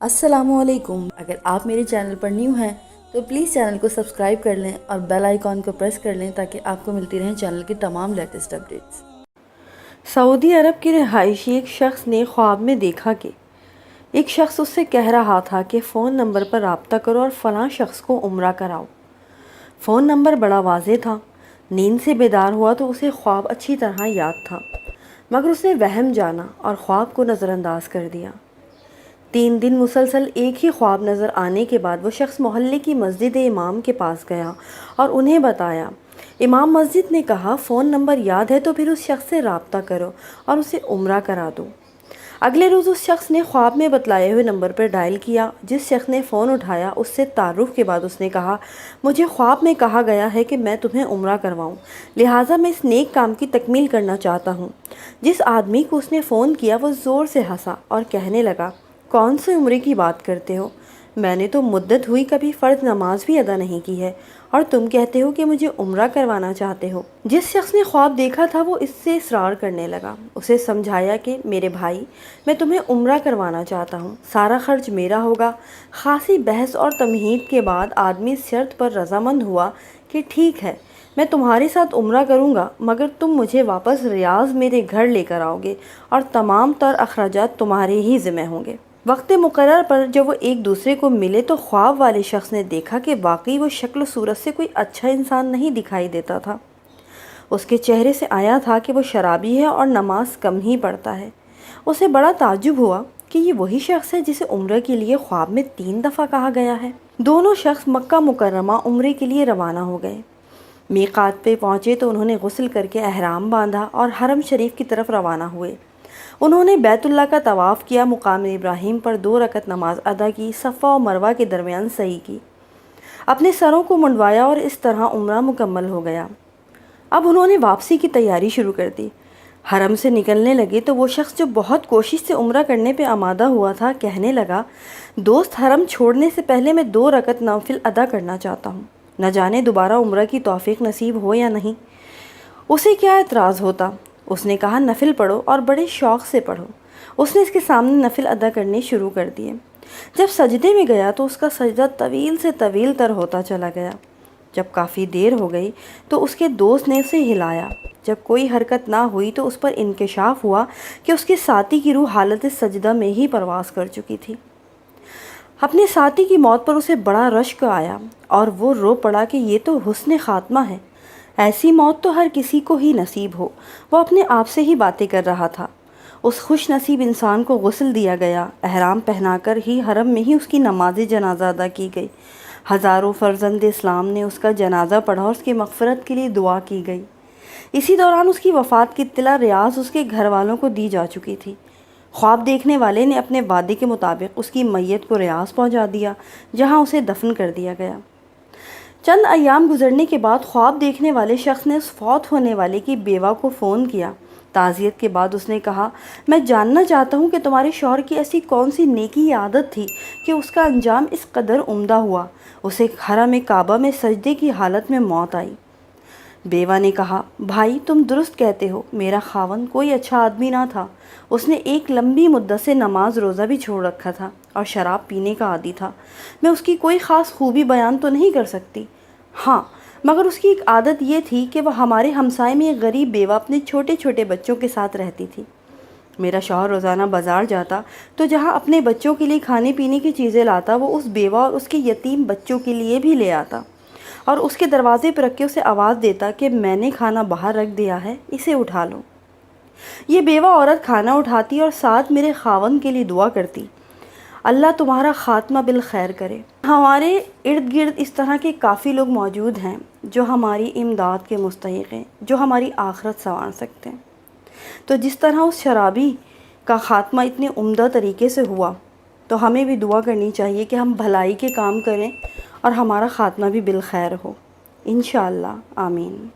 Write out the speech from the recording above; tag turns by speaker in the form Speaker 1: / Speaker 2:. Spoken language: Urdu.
Speaker 1: السلام علیکم۔ اگر آپ میرے چینل پر نیو ہیں تو پلیز چینل کو سبسکرائب کر لیں اور بیل آئیکن کو پریس کر لیں تاکہ آپ کو ملتی رہیں چینل کی تمام لیٹسٹ اپڈیٹس۔
Speaker 2: سعودی عرب کے رہائشی ایک شخص نے خواب میں دیکھا کہ ایک شخص اس سے کہہ رہا تھا کہ فون نمبر پر رابطہ کرو اور فلاں شخص کو عمرہ کراؤ۔ فون نمبر بڑا واضح تھا۔ نیند سے بیدار ہوا تو اسے خواب اچھی طرح یاد تھا، مگر اس نے وہم جانا اور خواب کو نظر انداز کر دیا۔ 3 دن مسلسل ایک ہی خواب نظر آنے کے بعد وہ شخص محلے کی مسجد امام کے پاس گیا اور انہیں بتایا۔ امام مسجد نے کہا، فون نمبر یاد ہے تو پھر اس شخص سے رابطہ کرو اور اسے عمرہ کرا دو۔ اگلے روز اس شخص نے خواب میں بتلائے ہوئے نمبر پر ڈائل کیا۔ جس شخص نے فون اٹھایا اس سے تعارف کے بعد اس نے کہا، مجھے خواب میں کہا گیا ہے کہ میں تمہیں عمرہ کرواؤں، لہٰذا میں اس نیک کام کی تکمیل کرنا چاہتا ہوں۔ جس آدمی کو اس نے فون کیا وہ زور سے ہنسا اور کہنے لگا، کون سے عمرے کی بات کرتے ہو؟ میں نے تو مدت ہوئی کبھی فرض نماز بھی ادا نہیں کی ہے اور تم کہتے ہو کہ مجھے عمرہ کروانا چاہتے ہو۔ جس شخص نے خواب دیکھا تھا وہ اس سے اصرار کرنے لگا۔ اسے سمجھایا کہ میرے بھائی، میں تمہیں عمرہ کروانا چاہتا ہوں، سارا خرچ میرا ہوگا۔ خاصی بحث اور تمہید کے بعد آدمی اس شرط پر رضامند ہوا کہ ٹھیک ہے، میں تمہارے ساتھ عمرہ کروں گا، مگر تم مجھے واپس ریاض میرے گھر لے کر آؤ گے اور تمام تر اخراجات تمہارے ہی ذمہ ہوں گے۔ وقت مقرر پر جب وہ ایک دوسرے کو ملے تو خواب والے شخص نے دیکھا کہ واقعی وہ شکل و صورت سے کوئی اچھا انسان نہیں دکھائی دیتا تھا۔ اس کے چہرے سے آیا تھا کہ وہ شرابی ہے اور نماز کم ہی پڑھتا ہے۔ اسے بڑا تعجب ہوا کہ یہ وہی شخص ہے جسے عمرہ کے لیے خواب میں 3 دفعہ کہا گیا ہے۔ دونوں شخص مکہ مکرمہ عمرے کے لیے روانہ ہو گئے۔ میقات پہ پہنچے تو انہوں نے غسل کر کے احرام باندھا اور حرم شریف کی طرف روانہ ہوئے۔ انہوں نے بیت اللہ کا طواف کیا، مقام ابراہیم پر 2 رکعت نماز ادا کی، صفا و مروہ کے درمیان سعی کی، اپنے سروں کو منڈوایا اور اس طرح عمرہ مکمل ہو گیا۔ اب انہوں نے واپسی کی تیاری شروع کر دی۔ حرم سے نکلنے لگے تو وہ شخص جو بہت کوشش سے عمرہ کرنے پہ آمادہ ہوا تھا کہنے لگا، دوست، حرم چھوڑنے سے پہلے میں 2 رکعت نوافل ادا کرنا چاہتا ہوں، نہ جانے دوبارہ عمرہ کی توفیق نصیب ہو یا نہیں۔ اسے کیا اعتراض ہوتا؟ اس نے کہا، نفل پڑھو اور بڑے شوق سے پڑھو۔ اس نے اس کے سامنے نفل ادا کرنے شروع کر دیے۔ جب سجدے میں گیا تو اس کا سجدہ طویل سے طویل تر ہوتا چلا گیا۔ جب کافی دیر ہو گئی تو اس کے دوست نے اسے ہلایا۔ جب کوئی حرکت نہ ہوئی تو اس پر انکشاف ہوا کہ اس کے ساتھی کی روح حالت سجدہ میں ہی پرواز کر چکی تھی۔ اپنے ساتھی کی موت پر اسے بڑا رشک آیا اور وہ رو پڑا کہ یہ تو حسن خاتمہ ہے، ایسی موت تو ہر کسی کو ہی نصیب ہو۔ وہ اپنے آپ سے ہی باتیں کر رہا تھا۔ اس خوش نصیب انسان کو غسل دیا گیا، احرام پہنا کر ہی حرم میں ہی اس کی نماز جنازہ ادا کی گئی۔ ہزاروں فرزند اسلام نے اس کا جنازہ پڑھا اور اس کی مغفرت کے لیے دعا کی گئی۔ اسی دوران اس کی وفات کی اطلاع ریاض اس کے گھر والوں کو دی جا چکی تھی۔ خواب دیکھنے والے نے اپنے وعدے کے مطابق اس کی میت کو ریاض پہنچا دیا، جہاں اسے دفن کر دیا گیا۔ چند ایام گزرنے کے بعد خواب دیکھنے والے شخص نے اس فوت ہونے والے کی بیوہ کو فون کیا۔ تعزیت کے بعد اس نے کہا، میں جاننا چاہتا ہوں کہ تمہارے شوہر کی ایسی کون سی نیکی یا عادت تھی کہ اس کا انجام اس قدر عمدہ ہوا، اسے حرم کعبہ میں سجدے کی حالت میں موت آئی۔ بیوہ نے کہا، بھائی تم درست کہتے ہو، میرا خاوند کوئی اچھا آدمی نہ تھا، اس نے ایک لمبی مدت سے نماز روزہ بھی چھوڑ رکھا تھا اور شراب پینے کا عادی تھا۔ میں اس کی کوئی خاص خوبی بیان تو نہیں کر سکتی، ہاں مگر اس کی ایک عادت یہ تھی کہ وہ ہمارے ہمسائے میں ایک غریب بیوہ اپنے چھوٹے چھوٹے بچوں کے ساتھ رہتی تھی۔ میرا شوہر روزانہ بازار جاتا تو جہاں اپنے بچوں کے لیے کھانے پینے کی چیزیں لاتا وہ اس بیوہ اور اس کے یتیم بچوں کے لیے بھی لے آتا اور اس کے دروازے پر رکھ کے اسے آواز دیتا کہ میں نے کھانا باہر رکھ دیا ہے، اسے اٹھا لو۔ یہ بیوہ عورت کھانا اٹھاتی اور ساتھ میرے خاوند کے لیے دعا کرتی، اللہ تمہارا خاتمہ بالخیر کرے۔ ہمارے ارد گرد اس طرح کے کافی لوگ موجود ہیں جو ہماری امداد کے مستحق ہیں، جو ہماری آخرت سنوار سکتے ہیں۔ تو جس طرح اس شرابی کا خاتمہ اتنے عمدہ طریقے سے ہوا تو ہمیں بھی دعا کرنی چاہیے کہ ہم بھلائی کے کام کریں اور ہمارا خاتمہ بھی بالخیر ہو، انشاءاللہ، آمین۔